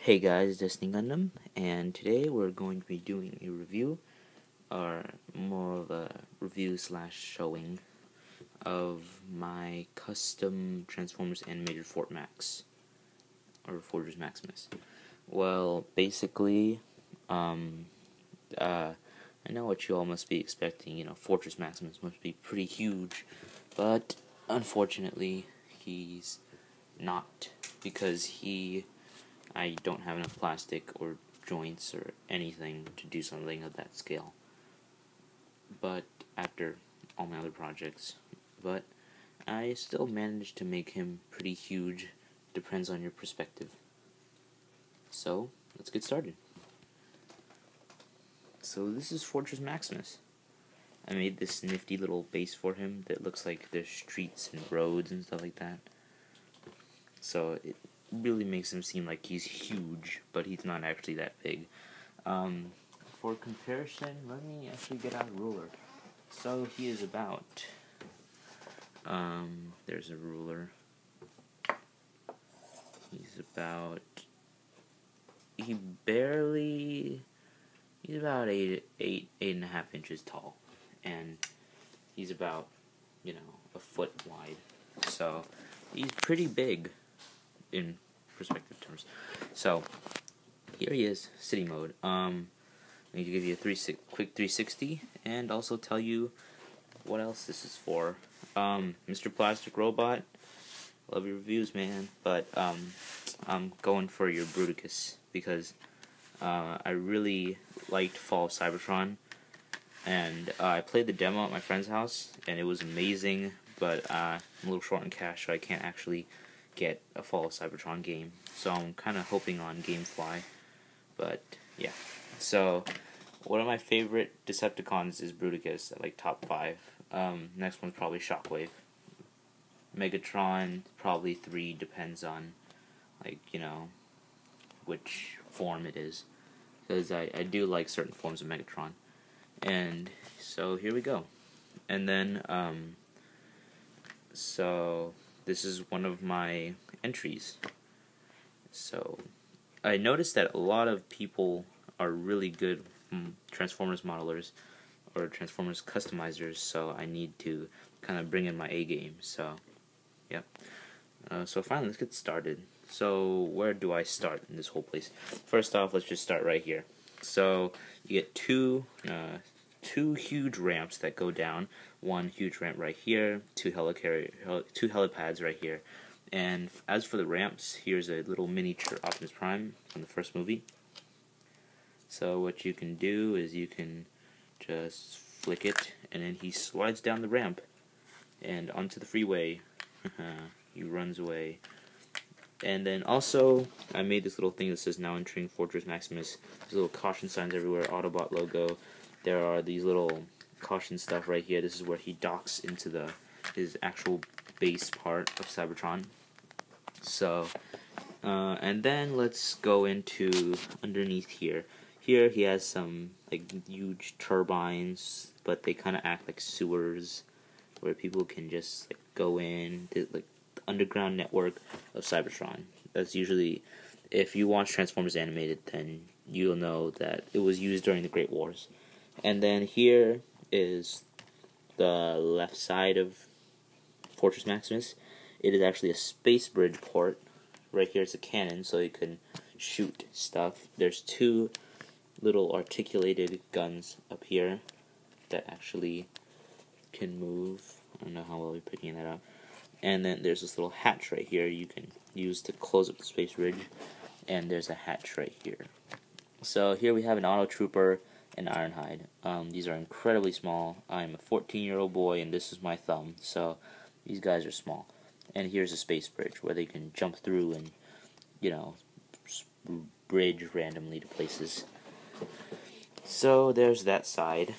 Hey guys, Destiny Gundam, and today we're going to be doing a review, or more of a review slash showing, of my custom Transformers animated Fort Max, or Fortress Maximus. Well, basically, I know what you all must be expecting. Fortress Maximus must be pretty huge, but unfortunately, he's not, because I don't have enough plastic or joints or anything to do something of that scale. But after all my other projects, but I still managed to make him pretty huge. Depends on your perspective. So let's get started. So this is Fortress Maximus. I made this nifty little base for him that looks like there's streets and roads and stuff like that. So it really makes him seem like he's huge, but he's not actually that big. For comparison, let me actually get out a ruler. So he is about, there's a ruler. He's about 8.5 inches tall, and he's about, a foot wide. So he's pretty big in perspective terms. So here he is, city mode. I need to give you a quick 360 and also tell you what else this is for. Mr. Plastic Robot, love your reviews, man, but I'm going for your Bruticus because I really liked Fall of Cybertron, and I played the demo at my friend's house and it was amazing, but I'm a little short on cash, so I can't actually get a Fall of Cybertron game, so I'm kind of hoping on GameFly. But yeah, so one of my favorite Decepticons is Bruticus, at like top 5. Next one's probably Shockwave. Megatron, probably 3, depends on which form it is, because I do like certain forms of Megatron. And so here we go. And then so this is one of my entries. So I noticed that a lot of people are really good Transformers modelers or Transformers customizers, so I need to kind of bring in my A game. So yep. So finally, let's get started. So where do I start in this whole place? First off, let's just start right here. So you get two huge ramps that go down. One huge ramp right here, two helipads right here. And as for the ramps, here's a little miniature Optimus Prime from the first movie. So what you can do is you can just flick it, and then he slides down the ramp and onto the freeway. He runs away. And then also, I made this little thing that says now entering Fortress Maximus. There's little caution signs everywhere, Autobot logo. There are these little caution stuff right here. This is where he docks into his actual base part of Cybertron. So, and then let's go into underneath here. Here he has some huge turbines, but they kind of act like sewers, where people can just go in. The underground network of Cybertron. That's usually, if you watch Transformers Animated, then you'll know that it was used during the Great Wars. And then here is the left side of Fortress Maximus. It is actually a space bridge port. Right here is a cannon, so you can shoot stuff. There's two little articulated guns up here that actually can move. I don't know how well you're picking that up. And then there's this little hatch right here you can use to close up the space bridge. And there's a hatch right here. So here we have an Auto Trooper and Ironhide. These are incredibly small. I'm a 14-year-old boy, and this is my thumb, so these guys are small. And here's a space bridge where they can jump through and, bridge randomly to places. So there's that side.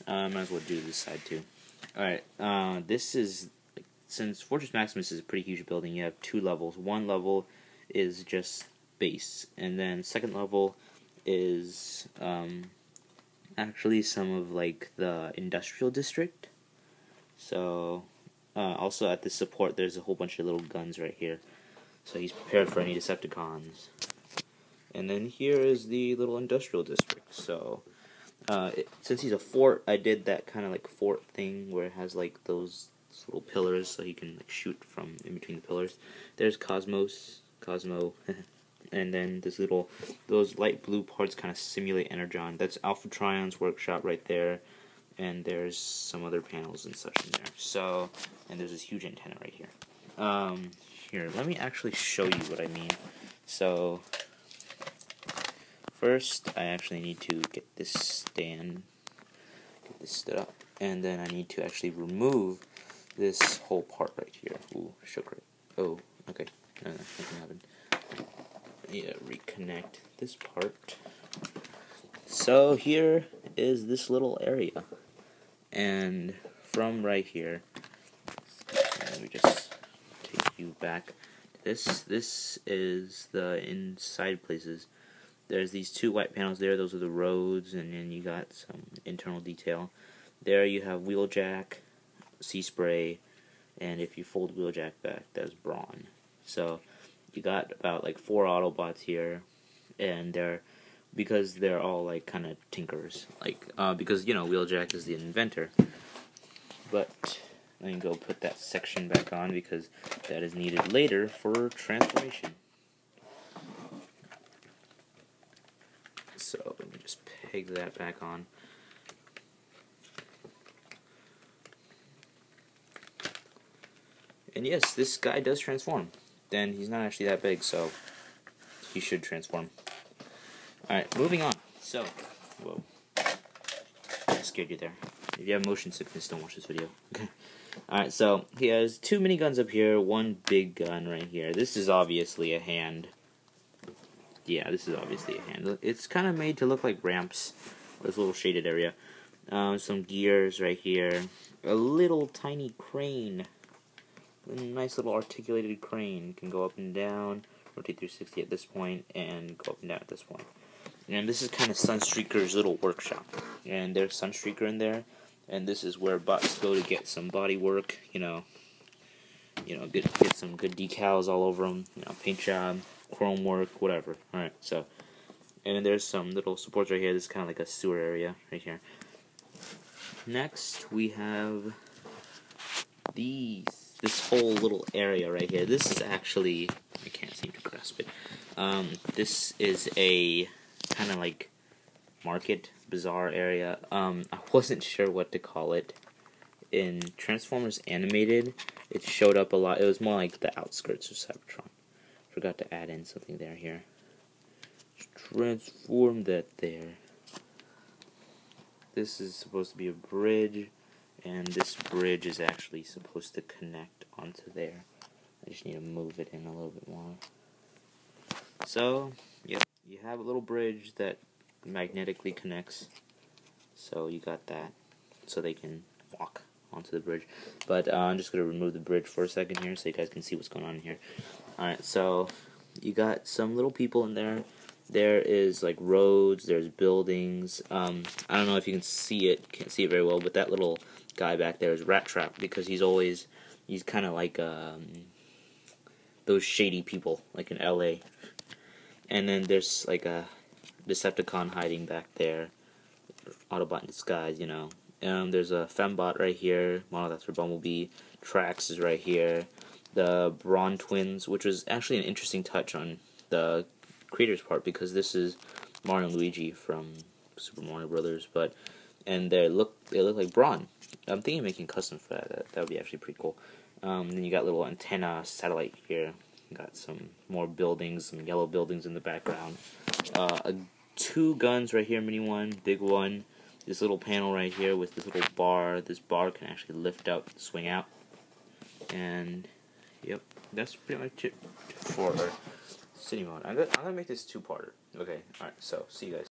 Might as well do this side too. Alright, this is, since Fortress Maximus is a pretty huge building, you have 2 levels. One level is just base, and then second level is actually some of the industrial district. So also at the support there's a whole bunch of little guns right here, so he's prepared for any Decepticons. And then here is the little industrial district. So, since he's a fort, I did that kind of like fort thing where it has like those little pillars so he can like shoot from in between the pillars. There's Cosmo, and then those light blue parts kind of simulate Energon. That's Alpha Trion's workshop right there, and there's some other panels and such in there. So, and there's this huge antenna right here. Here, let me actually show you what I mean. So, first, I actually need to get this stood up, and then I need to actually remove this whole part right here. Ooh, shook right. Oh, okay. Nothing happened. I need to reconnect this part. So here is this little area, and from right here, let me just take you back. This is the inside places. There's these two white panels there. Those are the roads, and then you got some internal detail. There you have wheeljack, sea spray, and if you fold wheeljack back, that's brawn. So you got about like 4 Autobots here, and because they're all like kind of tinkers, like because wheeljack is the inventor. But let me go put that section back on because that is needed later for transformation. So let me just peg that back on. And yes, this guy does transform. Then he's not actually that big, so he should transform. Alright, moving on. So, whoa. I scared you there. If you have motion sickness, don't watch this video. Okay. Alright, so he has 2 miniguns up here, 1 big gun right here. This is obviously a hand. Yeah, this is obviously a hand. It's kind of made to look like ramps. This little shaded area. Some gears right here. A little tiny crane. A nice little articulated crane. Can go up and down, rotate 360 at this point, and go up and down at this point. And this is kind of Sunstreaker's little workshop. And there's Sunstreaker in there. And this is where bots go to get some body work, get some good decals all over them, paint job, chrome work, whatever. Alright, so, and then there's some little supports right here. This is kind of like a sewer area right here. Next, we have this whole little area right here. This is actually, I can't seem to grasp it. This is a kind of like market, bazaar area. I wasn't sure what to call it. In Transformers Animated, it showed up a lot. It was more like the outskirts of Cybertron. Forgot to add in something there here. Transform that there. This is supposed to be a bridge, and this bridge is actually supposed to connect onto there. I just need to move it in a little bit more. So, yep, you have a little bridge that magnetically connects. So you got that, so they can walk onto the bridge. But I'm just going to remove the bridge for a second here so you guys can see what's going on here. Alright, so you got some little people in there. There is like roads, there's buildings. I don't know if you can see it, can't see it very well, but that little guy back there is Rat Trap because he's kind of like those shady people like in LA. And then there's like a Decepticon hiding back there. Autobot in disguise, there's a Fembot right here. Model that's for Bumblebee. Trax is right here. The Brawn Twins, which was actually an interesting touch on the creator's part because this is Mario and Luigi from Super Mario Brothers, and they look like Brawn. I'm thinking of making custom for that. That would be actually pretty cool. Then you got little antenna satellite here. Got some more buildings, some yellow buildings in the background. 2 guns right here, mini one, big one. This little panel right here with this little bar. This bar can actually lift up, swing out. And, yep, that's pretty much it for city mode. I'm gonna make this 2-parter. Okay, alright, so, see you guys.